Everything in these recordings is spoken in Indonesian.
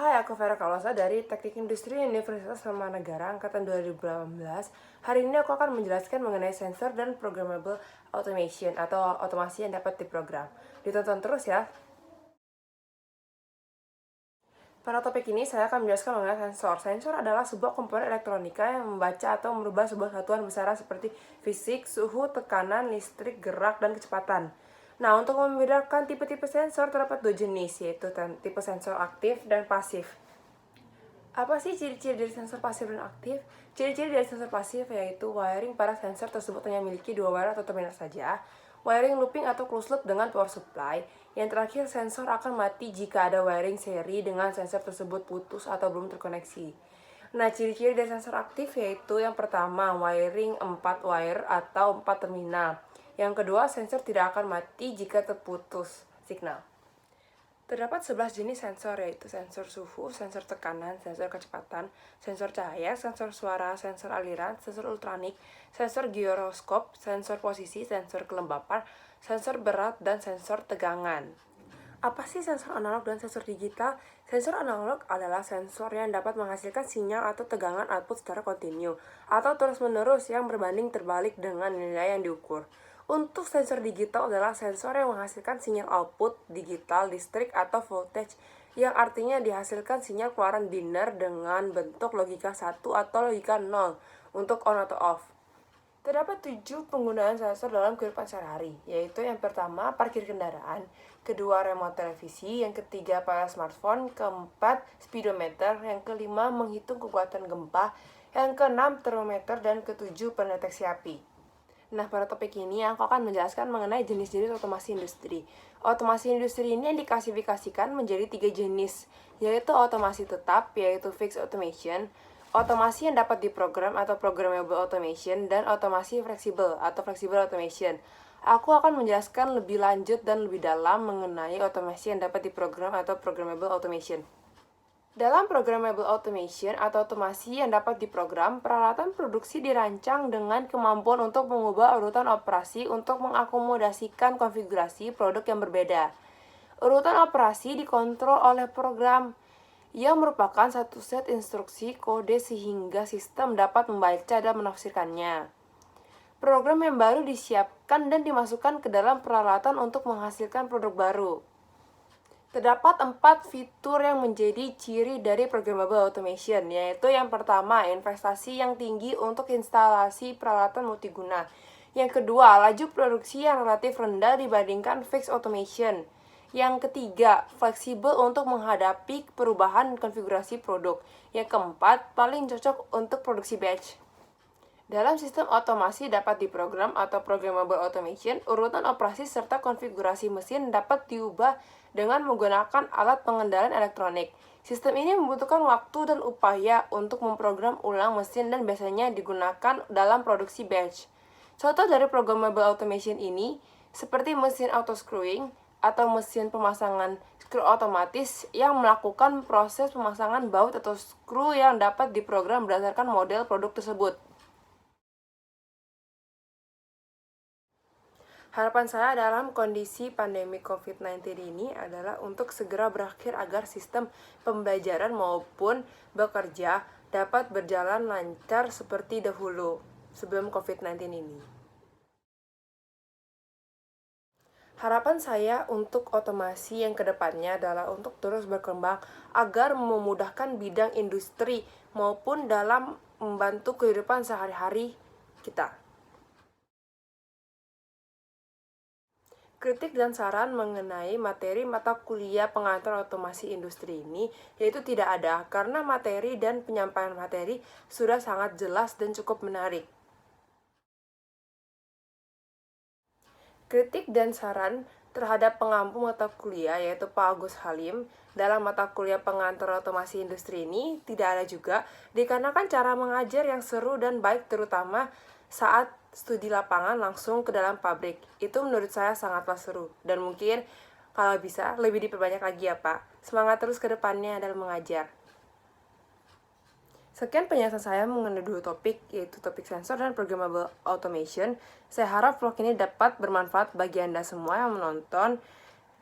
Hai, aku Vera Kalosa dari Teknik Industri Universitas Tarumanagara Angkatan 2018. Hari ini aku akan menjelaskan mengenai sensor dan programmable automation atau otomasi yang dapat diprogram. Ditonton terus ya. Pada topik ini saya akan menjelaskan mengenai sensor. Sensor adalah sebuah komponen elektronika yang membaca atau merubah sebuah satuan besaran seperti fisik, suhu, tekanan, listrik, gerak, dan kecepatan. Nah, untuk membedakan tipe-tipe sensor terdapat dua jenis, yaitu tipe sensor aktif dan pasif. Apa sih ciri-ciri dari sensor pasif dan aktif? Ciri-ciri dari sensor pasif yaitu wiring pada sensor tersebut hanya memiliki dua wire atau terminal saja, wiring looping atau closed loop dengan power supply. Yang terakhir, sensor akan mati jika ada wiring seri dengan sensor tersebut putus atau belum terkoneksi. Nah, ciri-ciri dari sensor aktif yaitu yang pertama, wiring 4 wire atau 4 terminal. Yang kedua, sensor tidak akan mati jika terputus signal. Terdapat 11 jenis sensor, yaitu sensor suhu, sensor tekanan, sensor kecepatan, sensor cahaya, sensor suara, sensor aliran, sensor ultrasonik, sensor giroskop, sensor posisi, sensor kelembapan, sensor berat, dan sensor tegangan. Apa sih sensor analog dan sensor digital? Sensor analog adalah sensor yang dapat menghasilkan sinyal atau tegangan output secara kontinu atau terus-menerus yang berbanding terbalik dengan nilai yang diukur. Untuk sensor digital adalah sensor yang menghasilkan sinyal output digital listrik atau voltage, yang artinya dihasilkan sinyal keluaran biner dengan bentuk logika 1 atau logika 0 untuk on atau off. Terdapat 7 penggunaan sensor dalam kehidupan sehari-hari, yaitu yang pertama parkir kendaraan, kedua remote televisi, yang ketiga pada smartphone, keempat speedometer, yang kelima menghitung kekuatan gempa, yang keenam termometer, dan ketujuh pendeteksi api. Nah, pada topik ini aku akan menjelaskan mengenai jenis-jenis otomasi industri. Otomasi industri ini yang diklasifikasikan menjadi 3 jenis, yaitu otomasi tetap, yaitu fixed automation, otomasi yang dapat diprogram atau programmable automation, dan otomasi fleksibel atau flexible automation. Aku akan menjelaskan lebih lanjut dan lebih dalam mengenai otomasi yang dapat diprogram atau programmable automation. Dalam programmable automation atau otomasi yang dapat diprogram, peralatan produksi dirancang dengan kemampuan untuk mengubah urutan operasi untuk mengakomodasikan konfigurasi produk yang berbeda. Urutan operasi dikontrol oleh program, yang merupakan satu set instruksi kode sehingga sistem dapat membaca dan menafsirkannya. Program yang baru disiapkan dan dimasukkan ke dalam peralatan untuk menghasilkan produk baru. Terdapat 4 fitur yang menjadi ciri dari programmable automation, yaitu yang pertama, investasi yang tinggi untuk instalasi peralatan multiguna. Yang kedua, laju produksi yang relatif rendah dibandingkan fixed automation. Yang ketiga, fleksibel untuk menghadapi perubahan konfigurasi produk. Yang keempat, paling cocok untuk produksi batch. Dalam sistem otomasi dapat diprogram atau programmable automation, urutan operasi serta konfigurasi mesin dapat diubah dengan menggunakan alat pengendalian elektronik. Sistem ini membutuhkan waktu dan upaya untuk memprogram ulang mesin dan biasanya digunakan dalam produksi batch. Contoh dari programmable automation ini seperti mesin auto screwing atau mesin pemasangan skru otomatis yang melakukan proses pemasangan baut atau skru yang dapat diprogram berdasarkan model produk tersebut. Harapan saya dalam kondisi pandemi COVID-19 ini adalah untuk segera berakhir agar sistem pembelajaran maupun bekerja dapat berjalan lancar seperti dahulu sebelum COVID-19 ini. Harapan saya untuk otomasi yang kedepannya adalah untuk terus berkembang agar memudahkan bidang industri maupun dalam membantu kehidupan sehari-hari kita. Kritik dan saran mengenai materi mata kuliah pengantar otomasi industri ini yaitu tidak ada, karena materi dan penyampaian materi sudah sangat jelas dan cukup menarik. Kritik dan saran terhadap pengampu mata kuliah yaitu Pak Agus Halim dalam mata kuliah pengantar otomasi industri ini tidak ada juga, dikarenakan cara mengajar yang seru dan baik terutama saat studi lapangan langsung ke dalam pabrik. Itu menurut saya sangatlah seru dan mungkin kalau bisa lebih diperbanyak lagi ya Pak. Semangat terus ke depannya dalam mengajar. Sekian penjelasan saya mengenai dua topik, yaitu topik sensor dan programmable automation. Saya harap vlog ini dapat bermanfaat bagi Anda semua yang menonton.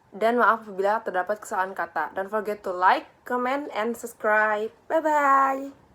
Dan maaf apabila terdapat kesalahan kata. Don't forget to like, comment, and subscribe. Bye-bye!